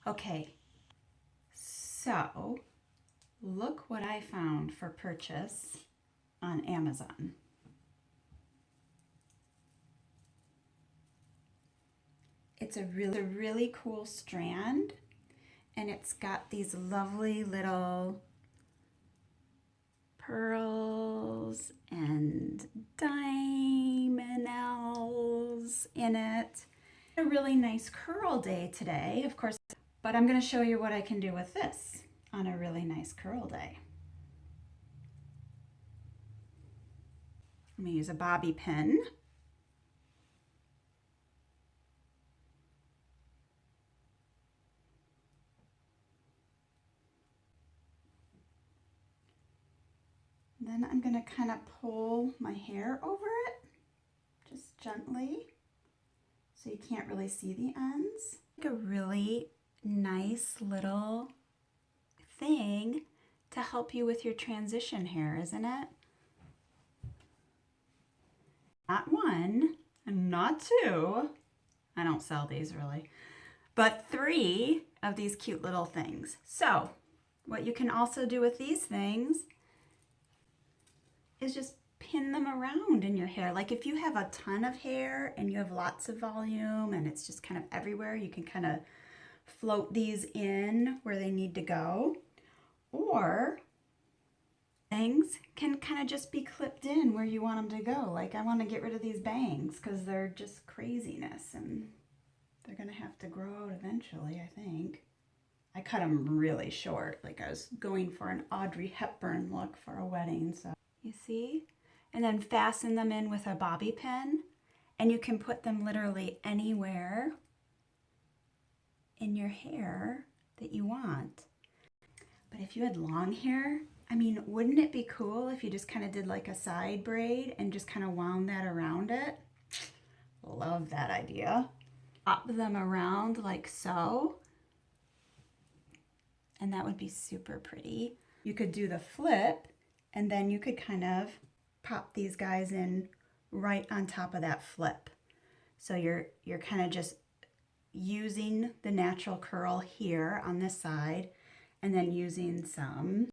Okay, so look what I found for purchase on Amazon. It's a really cool strand, and it's got these lovely little pearls and diamonds in it. A really nice curl day today, of course, but I'm going to show you what I can do with this on a really nice curl day. I'm going to use a bobby pin. Then I'm going to kind of pull my hair over it, just gently, so you can't really see the ends. Like a really nice little thing to help you with your transition hair, isn't it? Not one, and not two. I don't sell these really, but 3 of these cute little things. So what you can also do with these things is just pin them around in your hair. Like if you have a ton of hair and you have lots of volume and it's just kind of everywhere, you can kind of float these in where they need to go. Or things can kind of just be clipped in where you want them to go. Like I want to get rid of these bangs because they're just craziness and they're going to have to grow out eventually, I think. I cut them really short. Like I was going for an Audrey Hepburn look for a wedding, so you see? And then fasten them in with a bobby pin, and you can put them literally anywhere in your hair that you want. But if you had long hair, I mean, wouldn't it be cool if you just kind of did like a side braid and just kind of wound that around it? Love that idea. Up them around like so, and that would be super pretty. You could do the flip, and then you could kind of pop these guys in right on top of that flip. So you're kind of just using the natural curl here on this side, and then using some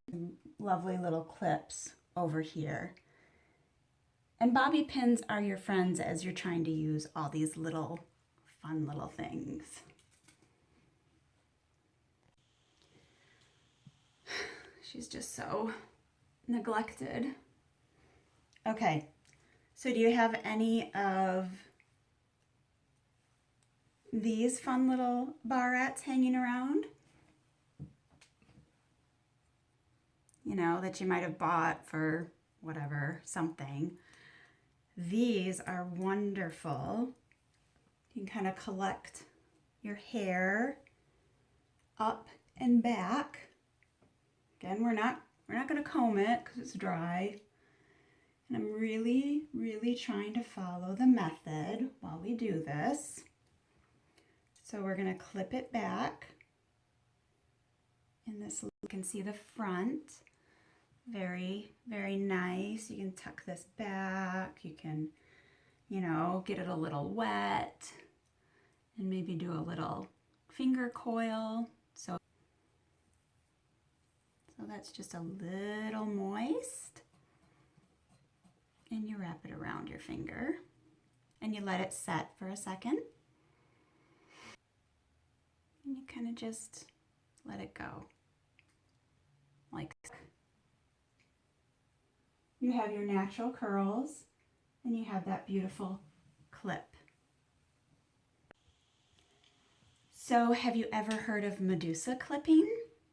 lovely little clips over here. And bobby pins are your friends as you're trying to use all these little fun little things. She's just so neglected. Okay, so do you have any of these fun little barrettes hanging around? You know, that you might have bought for whatever, something. These are wonderful. You can kind of collect your hair up and back. Again, we're not going to comb it because it's dry. And I'm really trying to follow the method while we do this. So we're going to clip it back. In this, you can see the front. Very nice. You can tuck this back. You can, you know, get it a little wet and maybe do a little finger coil. So that's just a little moist. And you wrap it around your finger and you let it set for a second. And you kind of just let it go. Like you have your natural curls and you have that beautiful clip. So have you ever heard of Medusa clipping?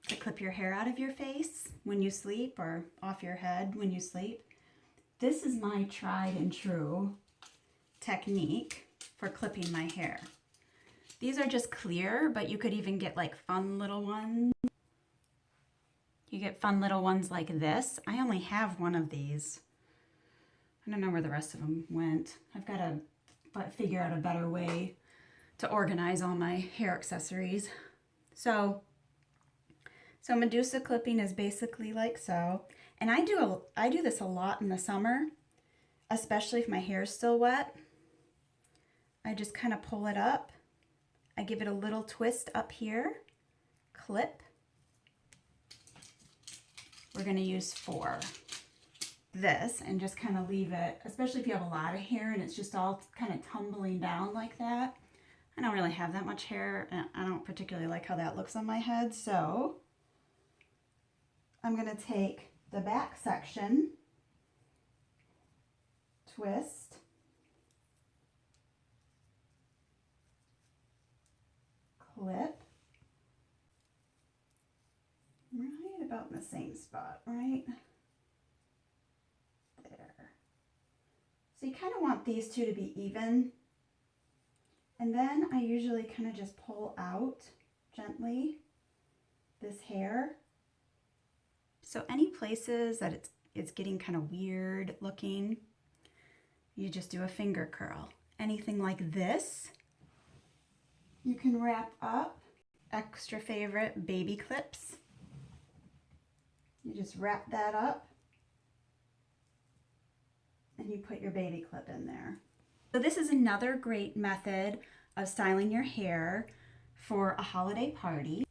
To clip your hair out of your face when you sleep or off your head when you sleep? This is my tried and true technique for clipping my hair. These are just clear, but you could even get like fun little ones. You get fun little ones like this. I only have one of these. I don't know where the rest of them went. I've got to figure out a better way to organize all my hair accessories. So Medusa clipping is basically like so. And I do this a lot in the summer, especially if my hair is still wet. I just kind of pull it up. I give it a little twist up here, clip. We're going to use for this and just kind of leave it, especially if you have a lot of hair and it's just all kind of tumbling down like that. I don't really have that much hair, and I don't particularly like how that looks on my head, so I'm going to take the back section, twist, clip, right about in the same spot, right there. So you kind of want these two to be even. And then I usually kind of just pull out gently this hair. So any places that it's getting kind of weird looking, you just do a finger curl. Anything like this, you can wrap up. Extra favorite, baby clips. You just wrap that up and you put your baby clip in there. So this is another great method of styling your hair for a holiday party.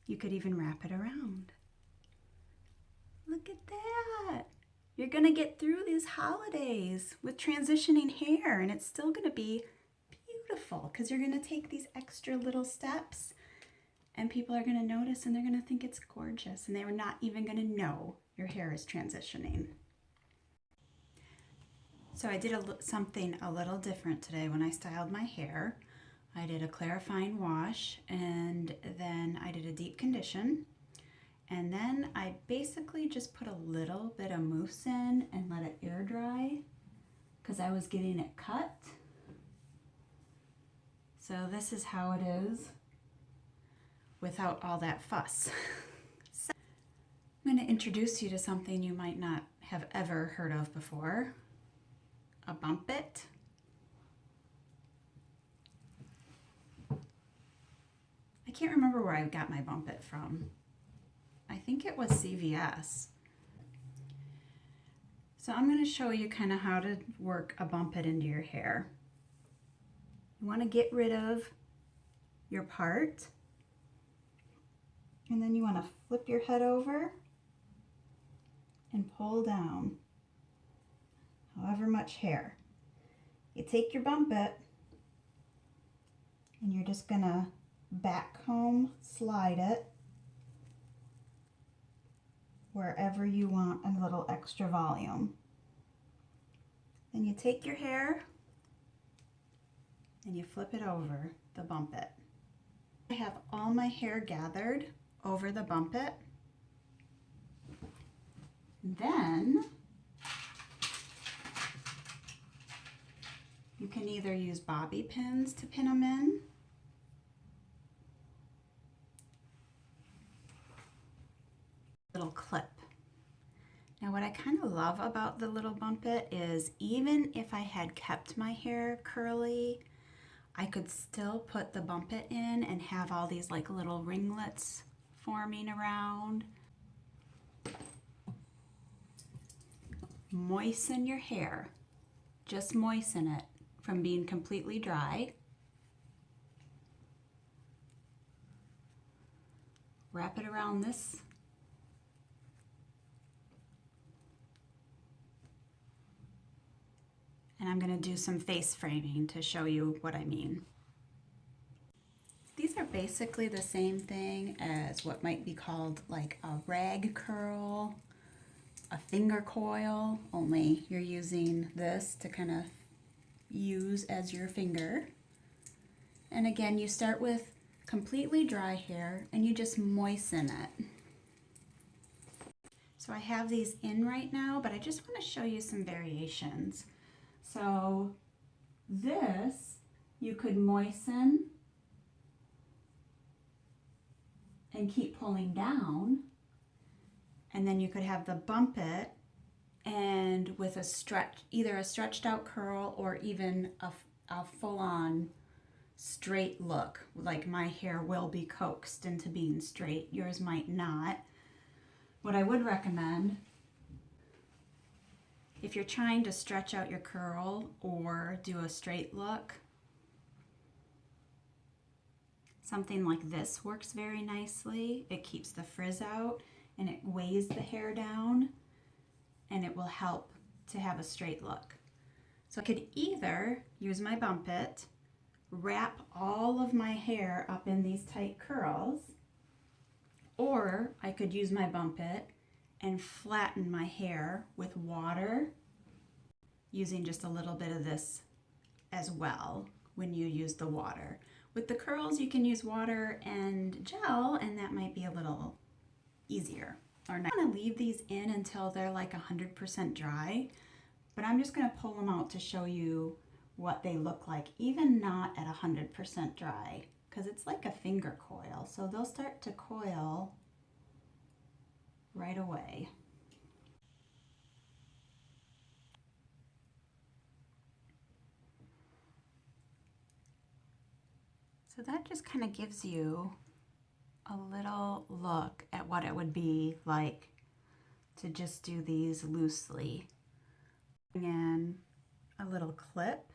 You could even wrap it around. Look at that. You're gonna get through these holidays with transitioning hair, and it's still gonna be beautiful because you're gonna take these extra little steps and people are gonna notice and they're gonna think it's gorgeous and they're not even gonna know your hair is transitioning. So I did something a little different today when I styled my hair. I did a clarifying wash and then I did a deep condition. And then I basically just put a little bit of mousse in and let it air dry because I was getting it cut. So this is how it is without all that fuss. So I'm going to introduce you to something you might not have ever heard of before. A bump it. I can't remember where I got my bump it from. I think it was CVS. So I'm going to show you kind of how to work a bump it into your hair. You want to get rid of your part, and then you want to flip your head over and pull down however much hair. You take your bump it and you're just gonna back comb slide it wherever you want a little extra volume. Then you take your hair and you flip it over the bump it. I have all my hair gathered over the bump it. Then you can either use bobby pins to pin them in, little clip. Now what I kind of love about the little bump it is even if I had kept my hair curly, I could still put the bump it in and have all these like little ringlets forming around. Moisten your hair. Just moisten it from being completely dry. Wrap it around this. And I'm going to do some face framing to show you what I mean. These are basically the same thing as what might be called like a rag curl, a finger coil, only you're using this to kind of use as your finger. And again, you start with completely dry hair and you just moisten it. So I have these in right now, but I just want to show you some variations. So this you could moisten and keep pulling down, and then you could have the bump it and with a stretch, either a stretched out curl or even a full-on straight look. Like my hair will be coaxed into being straight, yours might not. What I would recommend, if you're trying to stretch out your curl or do a straight look, Something like this works very nicely. It keeps the frizz out and it weighs the hair down, and it will help to have a straight look. So I could either use my bump it, wrap all of my hair up in these tight curls, or I could use my bump it and flatten my hair with water, using just a little bit of this as well when you use the water. With the curls, you can use water and gel, and that might be a little easier. I'm going to leave these in until they're like 100% dry, but I'm just going to pull them out to show you what they look like, even not at 100% dry, because it's like a finger coil, so they'll start to coil right away. So that just kind of gives you a little look at what it would be like to just do these loosely. Bring in a little clip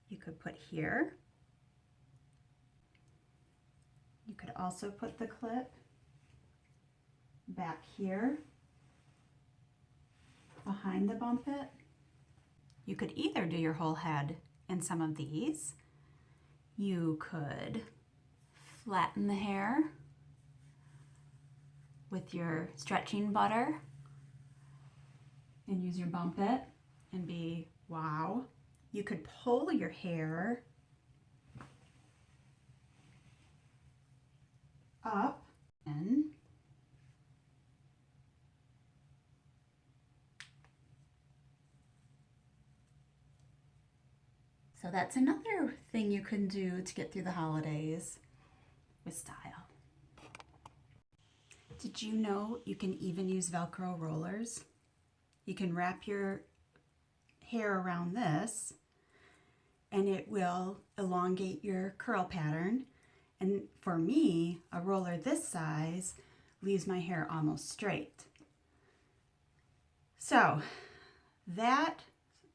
you could put here. You could also put the clip back here behind the bump it. You could either do your whole head in some of these. You could flatten the hair with your stretching butter and use your bump it and be wow. You could pull your hair up and so that's another thing you can do to get through the holidays with style. Did you know you can even use Velcro rollers? You can wrap your hair around this and it will elongate your curl pattern. And for me, a roller this size leaves my hair almost straight. So that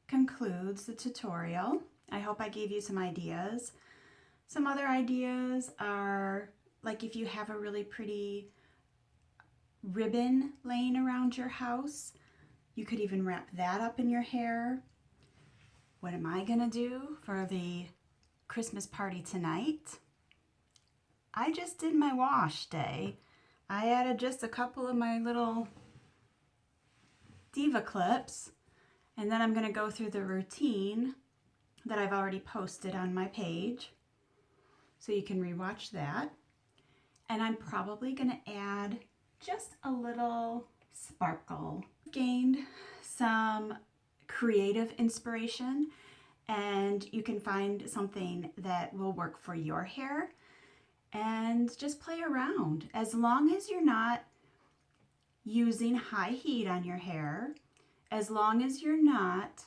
concludes the tutorial. I hope I gave you some ideas. Some other ideas are like if you have a really pretty ribbon laying around your house, you could even wrap that up in your hair. What am I gonna do for the Christmas party tonight? I just did my wash day. I added just a couple of my little diva clips, and then I'm gonna go through the routine that I've already posted on my page, so you can rewatch that. And I'm probably gonna add just a little sparkle. Gained some creative inspiration, and you can find something that will work for your hair and just play around. As long as you're not using high heat on your hair, as long as you're not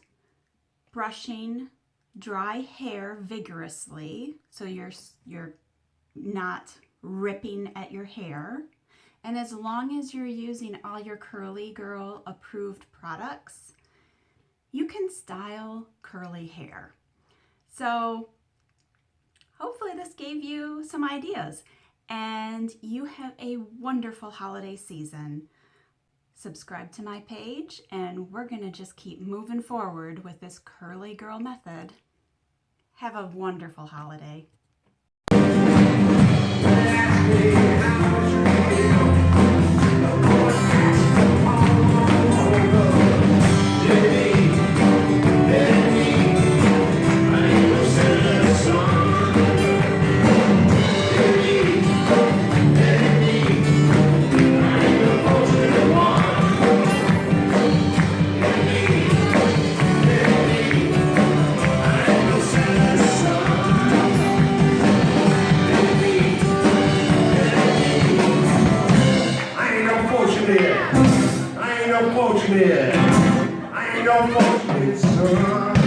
brushing dry hair vigorously, so you're not ripping at your hair, and as long as you're using all your Curly Girl approved products, you can style curly hair. So hopefully this gave you some ideas, and you have a wonderful holiday season. Subscribe to my page, and we're gonna just keep moving forward with this Curly Girl method. Have a wonderful holiday. I ain't no fortunate son.